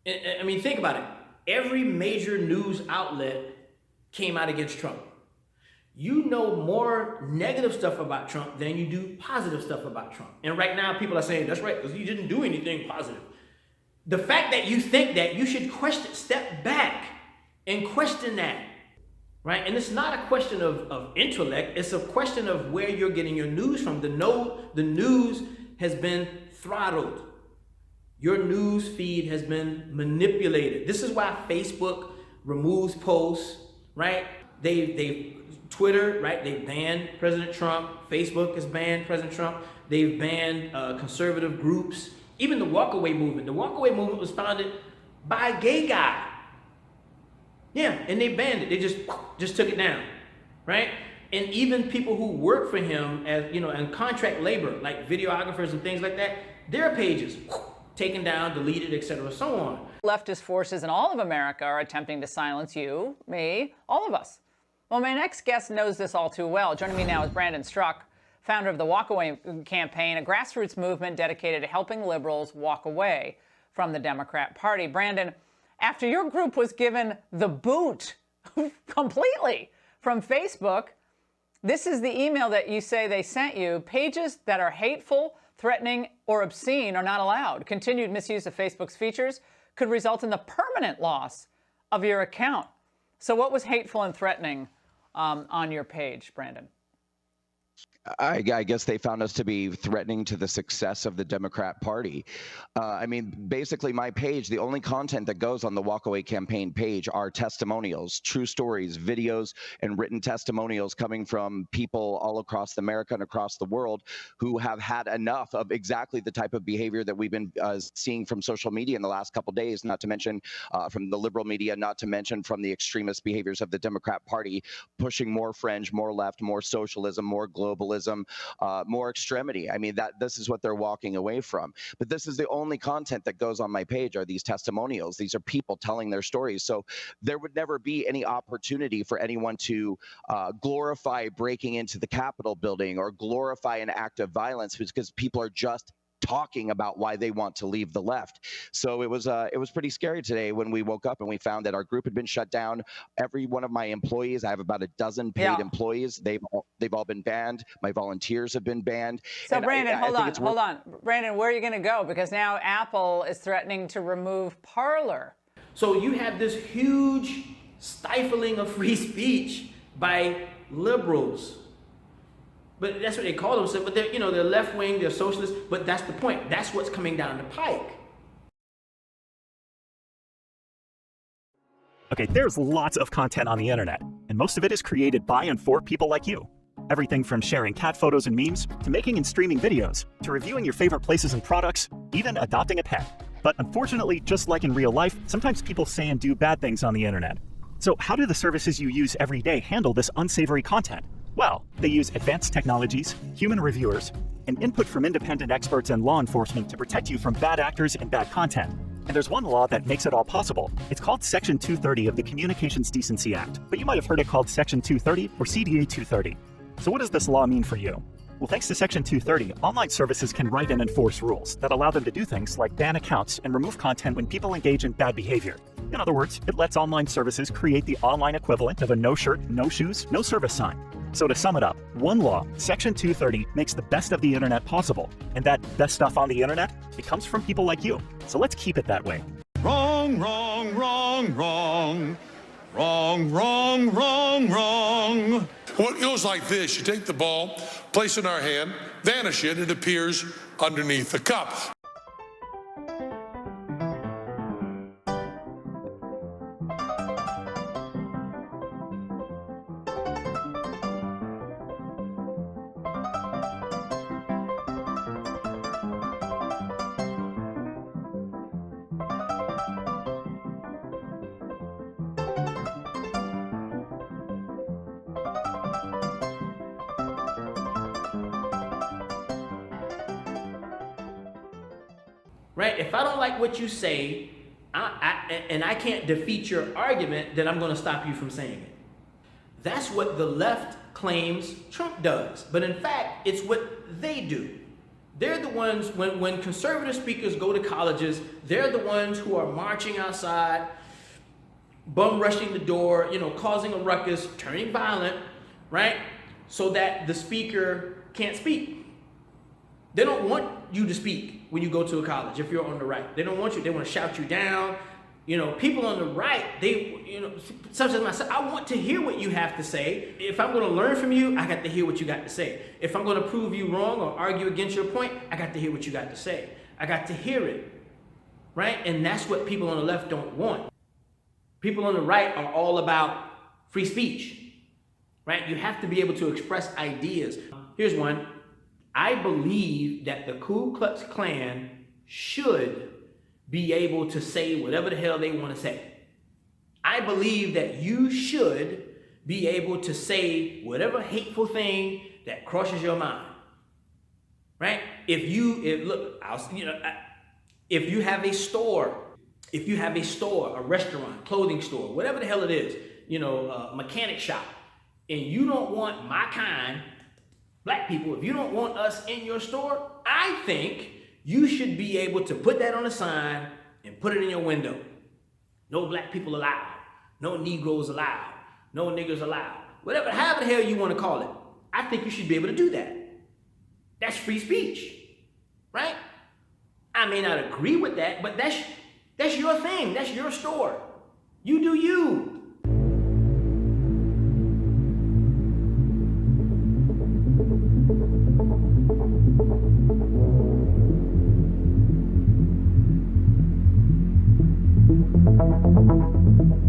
I mean, think about it. Every major news outlet came out against Trump. You know more negative stuff about Trump than you do positive stuff about Trump. And right now, people are saying, that's right, because he didn't do anything positive. The fact that you think that, you should step back and question that, right? And it's not a question of intellect. It's a question of where you're getting your news from. The news has been throttled. Your news feed has been manipulated. This is why Facebook removes posts, right? Twitter, right? They banned President Trump. Facebook has banned President Trump. They've banned conservative groups. Even the walkaway movement. The walkaway movement was founded by a gay guy. Yeah, and they banned it. They just took it down, right? And even people who work for him as, and contract labor, like videographers and things like that, their pages taken down, deleted, etc., so on. Leftist forces in all of America are attempting to silence you, me, all of us. Well, my next guest knows this all too well. Joining me now is Brandon Struck, founder of the Walkaway Campaign, a grassroots movement dedicated to helping liberals walk away from the Democrat Party. Brandon, after your group was given the boot completely from Facebook, this is the email that you say they sent you. Pages that are hateful, threatening, or obscene are not allowed. Continued misuse of Facebook's features could result in the permanent loss of your account. So what was hateful and threatening on your page, Brandon? I guess they found us to be threatening to the success of the Democrat Party. I mean, basically my page, the only content that goes on the Walkaway Campaign page are testimonials, true stories, videos, and written testimonials coming from people all across America and across the world who have had enough of exactly the type of behavior that we've been seeing from social media in the last couple of days, not to mention from the liberal media, not to mention from the extremist behaviors of the Democrat Party, pushing more fringe, more left, more socialism, more globalism, more extremity. I mean, this is what they're walking away from. But this is the only content that goes on my page are these testimonials. These are people telling their stories. So there would never be any opportunity for anyone to glorify breaking into the Capitol building or glorify an act of violence because people are just talking about why they want to leave the left. So it was pretty scary today when we woke up and we found that our group had been shut down. Every one of my employees, I have about a dozen paid employees, they've all been banned. My volunteers have been banned. So and Brandon, hold on. Brandon, where are you going to go? Because now Apple is threatening to remove Parler. So you have this huge stifling of free speech by liberals. But that's what they call themselves. But they're left wing, they're socialists. But that's the point. That's what's coming down the pike. Okay, there's lots of content on the internet, and most of it is created by and for people like you. Everything from sharing cat photos and memes, to making and streaming videos, to reviewing your favorite places and products, even adopting a pet. But unfortunately, just like in real life, sometimes people say and do bad things on the internet. So how do the services you use every day handle this unsavory content? Well, they use advanced technologies, human reviewers, and input from independent experts and law enforcement to protect you from bad actors and bad content. And there's one law that makes it all possible. It's called Section 230 of the Communications Decency Act, but you might have heard it called Section 230 or CDA 230. So what does this law mean for you? Well, thanks to Section 230, online services can write and enforce rules that allow them to do things like ban accounts and remove content when people engage in bad behavior. In other words, it lets online services create the online equivalent of a no shirt, no shoes, no service sign. So to sum it up, one law, Section 230, makes the best of the internet possible. And that best stuff on the internet, it comes from people like you. So let's keep it that way. Wrong, wrong, wrong, wrong. Wrong, wrong, wrong, wrong. Well, it goes like this. You take the ball, place it in our hand, vanish it, it appears underneath the cup. Right? If I don't like what you say, and I can't defeat your argument, then I'm going to stop you from saying it. That's what the left claims Trump does. But in fact, it's what they do. They're the ones, when conservative speakers go to colleges, they're the ones who are marching outside, bum rushing the door, causing a ruckus, turning violent, right? So that the speaker can't speak. They don't want you to speak when you go to a college if you're on the right. They don't want you. They want to shout you down. People on the right, such as myself, I want to hear what you have to say. If I'm going to learn from you, I got to hear what you got to say. If I'm going to prove you wrong or argue against your point, I got to hear what you got to say. I got to hear it, right? And that's what people on the left don't want. People on the right are all about free speech, right? You have to be able to express ideas. Here's one. I believe that the Ku Klux Klan should be able to say whatever the hell they want to say. I believe that you should be able to say whatever hateful thing that crosses your mind, right? If you have a store, a restaurant, clothing store, whatever the hell it is, a mechanic shop, and you don't want my kind, black people, if you don't want us in your store, I think you should be able to put that on a sign and put it in your window. No black people allowed. No Negroes allowed. No niggers allowed. However the hell you want to call it. I think you should be able to do that. That's free speech, right? I may not agree with that, but that's your thing. That's your store. You do you. Thank you.